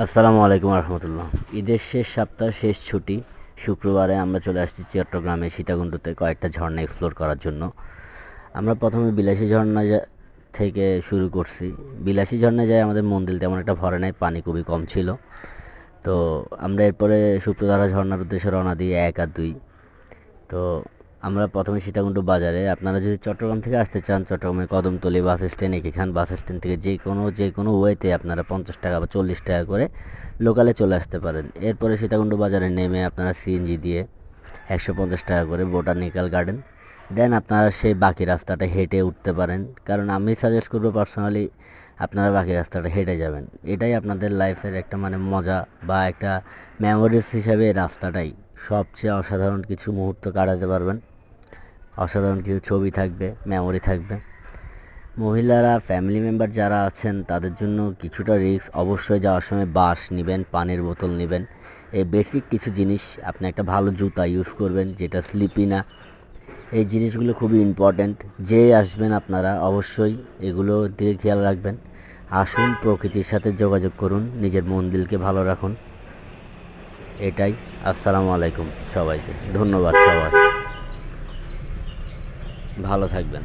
আসসালামু আলাইকুম রহমতুল্লাহ। ঈদের শেষ সপ্তাহ শেষ ছুটি শুক্রবারে আমরা চলে আসছি চট্টগ্রামে সীতাকুণ্ডতে কয়েকটা ঝর্ণা এক্সপ্লোর করার জন্য। আমরা প্রথমে বিলাসী ঝর্ণা থেকে শুরু করছি। বিলাসী ঝর্ণায় যাই আমাদের মন্দির তেমন একটা ভরে নাই, পানি খুবই কম ছিল। তো আমরা এরপরে সূত্রধারা ঝর্ণার উদ্দেশ্যে রওনা দিই 1 আর 2। তো আমরা প্রথমে সীতাকুণ্ড বাজারে, আপনারা যদি চট্টগ্রাম থেকে আসতে চান চট্টগ্রামের কদমতলী বাস স্ট্যান্ড, এখান বাস স্ট্যান্ড থেকে যে কোনো ওয়েতে আপনারা 50 টাকা বা 40 টাকা করে লোকালে চলে আসতে পারেন। এরপরে সীতাকুণ্ড বাজারে নেমে আপনারা সিএনজি দিয়ে 150 টাকা করে বোটানিক্যাল গার্ডেন, দেন আপনারা সেই বাকি রাস্তাটা হেঁটে উঠতে পারেন। কারণ আমি সাজেস্ট করবো পার্সোনালি আপনারা বাকি রাস্তাটা হেঁটে যাবেন। এটাই আপনাদের লাইফের একটা মজা বা একটা মেমোরিজ হিসাবে এই রাস্তাটাই সবচেয়ে অসাধারণ কিছু মুহূর্ত কাটাতে পারবেন। অসাধারণ কিছু ছবি থাকবে, মেমোরি থাকবে। মহিলারা, ফ্যামিলি মেম্বার যারা আছেন তাদের জন্য কিছুটা রিস্ক অবশ্যই। যাওয়ার সময় বাঁশ নেবেন, পানির বোতল নেবেন, এই বেসিক কিছু জিনিস। আপনি একটা ভালো জুতা ইউজ করবেন যেটা স্লিপি না। এই জিনিসগুলো খুবই ইম্পর্ট্যান্ট। যে আসবেন আপনারা অবশ্যই এগুলো দিকে খেয়াল রাখবেন। আসুন, প্রকৃতির সাথে যোগাযোগ করুন, নিজের মন দিলকে ভালো রাখুন। এটাই। আসসালামু আলাইকুম সবাইকে, ধন্যবাদ। সবাই ভালো থাকবেন।